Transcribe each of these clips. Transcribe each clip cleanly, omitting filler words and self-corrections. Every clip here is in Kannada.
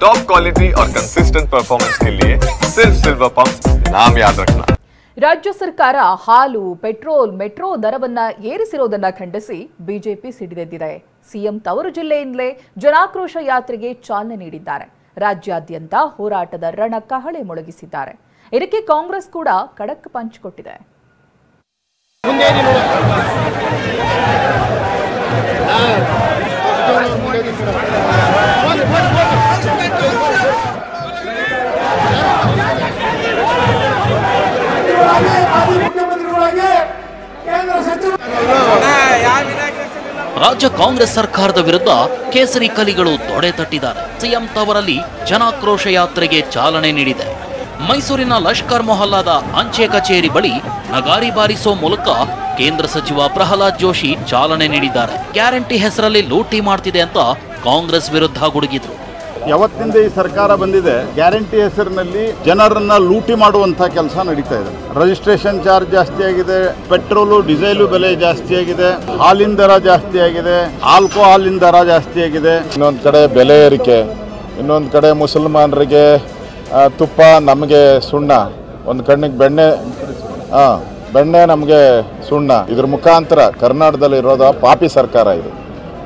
टॉप क्वालिटी और कंसिस्टेंट परफॉर्मेंस के लिए सिर्फ सिल्वर पंप नाम याद रखना। ರಾಜ್ಯ ಸರ್ಕಾರ ಹಾಲು, ಪೆಟ್ರೋಲ್, ಮೆಟ್ರೋ ದರವನ್ನ ಏರಿಸಿರುವುದನ್ನು ಖಂಡಿಸಿ ಬಿಜೆಪಿ ಸಿಡಿದೆದ್ದಿದೆ. ಸಿಎಂ ತವರು ಜಿಲ್ಲೆಯಿಂದಲೇ ಜನಾಕ್ರೋಶ ಯಾತ್ರೆಗೆ ಚಾಲನೆ ನೀಡಿದ್ದಾರೆ. ರಾಜ್ಯಾದ್ಯಂತ ಹೋರಾಟದ ರಣಕಹಳೆ ಮೊಳಗಿಸಿದ್ದಾರೆ. ಇದಕ್ಕೆ ಕಾಂಗ್ರೆಸ್ ಕೂಡ ಖಡಕ್ ಪಂಚ್ ಕೊಟ್ಟಿದೆ. ರಾಜ್ಯ ಕಾಂಗ್ರೆಸ್ ಸರ್ಕಾರದ ವಿರುದ್ಧ ಕೇಸರಿ ಕಲಿಗಳು ತೊಡೆ ತಟ್ಟಿದ್ದಾರೆ. ಸಿಎಂ ತವರಲ್ಲಿ ಜನಾಕ್ರೋಶ ಯಾತ್ರೆಗೆ ಚಾಲನೆ ನೀಡಿದೆ. ಮೈಸೂರಿನ ಲಷ್ಕರ್ ಮೊಹಲ್ಲಾದ ಅಂಚೆ ಕಚೇರಿ ಬಳಿ ನಗಾರಿ ಬಾರಿಸೋ ಮೂಲಕ ಕೇಂದ್ರ ಸಚಿವ ಪ್ರಹ್ಲಾದ್ ಜೋಶಿ ಚಾಲನೆ ನೀಡಿದ್ದಾರೆ. ಗ್ಯಾರಂಟಿ ಹೆಸರಲ್ಲಿ ಲೂಟಿ ಮಾಡ್ತಿದೆ ಅಂತ ಕಾಂಗ್ರೆಸ್ ವಿರುದ್ಧ ಗುಡುಗಿದ್ರು. ಯಾವತ್ತಿಂದ ಈ ಸರ್ಕಾರ ಬಂದಿದೆ, ಗ್ಯಾರಂಟಿ ಹೆಸರಿನಲ್ಲಿ ಜನರನ್ನ ಲೂಟಿ ಮಾಡುವಂತ ಕೆಲಸ ನಡೀತಾ ಇದೆ. ರಿಜಿಸ್ಟ್ರೇಷನ್ ಚಾರ್ಜ್ ಜಾಸ್ತಿ ಆಗಿದೆ, ಪೆಟ್ರೋಲು ಡೀಸೆಲು ಬೆಲೆ ಜಾಸ್ತಿ ಆಗಿದೆ, ಹಾಲಿನ ದರ ಜಾಸ್ತಿ ಆಗಿದೆ, ಆಲ್ಕೋಹಾಲಿನ ದರ ಜಾಸ್ತಿ ಆಗಿದೆ. ಇನ್ನೊಂದು ಕಡೆ ಬೆಲೆ ಏರಿಕೆ, ಇನ್ನೊಂದು ಕಡೆ ಮುಸಲ್ಮಾನರಿಗೆ ತುಪ್ಪ, ನಮಗೆ ಸುಣ್ಣ, ಒಂದು ಕಣ್ಣಿಗೆ ಬೆಣ್ಣೆ ನಮಗೆ ಸುಣ್ಣ. ಇದ್ರ ಮುಖಾಂತರ ಕರ್ನಾಟಕದಲ್ಲಿ ಇರೋದು ಪಾಪಿ ಸರ್ಕಾರ. ಇದು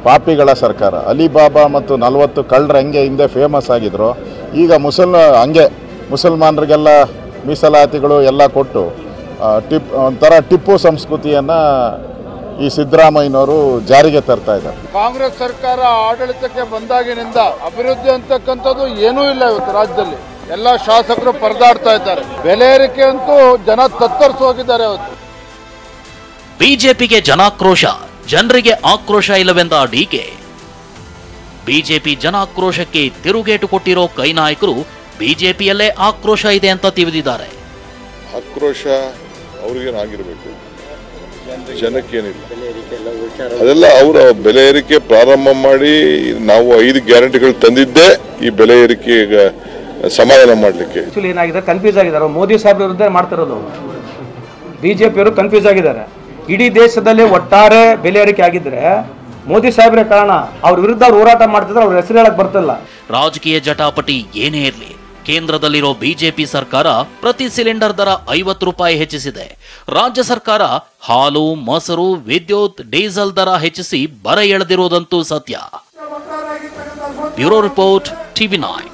ಪಾಪಿಗಳ ಸರ್ಕಾರ. ಅಲಿಬಾಬಾ ಮತ್ತು 40 ಕಳ್ಳರು ಹೆಂಗೆ ಹಿಂದೆ ಫೇಮಸ್ ಆಗಿದ್ರು, ಈಗ ಮುಸಲ್ಮಾನರಿಗೆಲ್ಲ ಮೀಸಲಾತಿಗಳು ಎಲ್ಲ ಕೊಟ್ಟು ಒಂಥರ ಟಿಪ್ಪು ಸಂಸ್ಕೃತಿಯನ್ನು ಈ ಸಿದ್ದರಾಮಯ್ಯನವರು ಜಾರಿಗೆ ತರ್ತಾ ಇದ್ದಾರೆ. ಕಾಂಗ್ರೆಸ್ ಸರ್ಕಾರ ಆಡಳಿತಕ್ಕೆ ಬಂದಾಗಿನಿಂದ ಅಭಿವೃದ್ಧಿ ಅಂತಕ್ಕಂಥದ್ದು ಏನೂ ಇಲ್ಲ. ಇವತ್ತು ರಾಜ್ಯದಲ್ಲಿ ಎಲ್ಲ ಶಾಸಕರು ಪರದಾಡ್ತಾ ಇದ್ದಾರೆ. ಬೆಲೆ ಏರಿಕೆ ಅಂತೂ ಜನ ತತ್ತರಿಸಿ ಹೋಗಿದ್ದಾರೆ. ಇವತ್ತು ಬಿಜೆಪಿಗೆ ಜನಾಕ್ರೋಶ, ಜನರಿಗೆ ಆಕ್ರೋಶ ಇಲ್ಲವೆಂದ ಡಿಕೆ. ಬಿಜೆಪಿ ಜನಾಕ್ರೋಶಕ್ಕೆ ತಿರುಗೇಟು ಕೊಟ್ಟಿರೋ ಕೈ ನಾಯಕರು ಬಿಜೆಪಿಯಲ್ಲೇ ಆಕ್ರೋಶ ಇದೆ ಅಂತ ತಿಳಿದಿದ್ದಾರೆ. ಆಕ್ರೋಶ ಅವ್ರಿಗೇನಾಗಿರ್ಬೇಕು, ಜನಕ್ಕೇನಿಲ್ಲ. ಅದೆಲ್ಲ ಅವರ ಬೆಲೆ ಏರಿಕೆ ಪ್ರಾರಂಭ ಮಾಡಿ ನಾವು 5 ಗ್ಯಾರಂಟಿಗಳು ತಂದಿದ್ದೆ ಈ ಬೆಲೆ ಏರಿಕೆ ಸಮಾಧಾನ ಮಾಡಲಿಕ್ಕೆ. ಏನಾಗಿದೆ, ಕನ್ಫ್ಯೂಸ್ ಆಗಿದ್ದಾರೆ. ಮೋದಿ ಸಾಹೇಬ್ ವಿರುದ್ಧ ಮಾಡ್ತಿರೋದು. ಬಿಜೆಪಿಯವರು ಕನ್ಫ್ಯೂಸ್ ಆಗಿದ್ದಾರೆ. ಇಡೀ ದೇಶದಲ್ಲಿ ಒಟ್ಟಾರೆ ಬೆಲೆ ಏರಿಕೆ ಆಗಿದ್ರೆ ಮೋದಿ ಸಾಹೇಬ್ರೆ ಕಾರಣ. ಅವ್ರ ವಿರುದ್ಧ ಅವ್ರು ಹೋರಾಟ ಮಾಡ್ತಿದ್ರೆ ಅವ್ರ ಹೆಸರು ಹೇಳಕ್ ಬರ್ತಿಲ್ಲ. ರಾಜಕೀಯ ಜಟಾಪಟಿ ಏನೇ ಇರಲಿ, ಕೇಂದ್ರದಲ್ಲಿರೋ ಬಿಜೆಪಿ ಸರ್ಕಾರ ಪ್ರತಿ ಸಿಲಿಂಡರ್ ದರ 50 ರೂಪಾಯಿ ಹೆಚ್ಚಿಸಿದೆ. ರಾಜ್ಯ ಸರ್ಕಾರ ಹಾಲು, ಮೊಸರು, ವಿದ್ಯುತ್, ಡೀಸೆಲ್ ದರ ಹೆಚ್ಚಿಸಿ ಬರ ಎಳೆದಿರುವುದಂತೂ ಸತ್ಯ. Bureau report, TV9.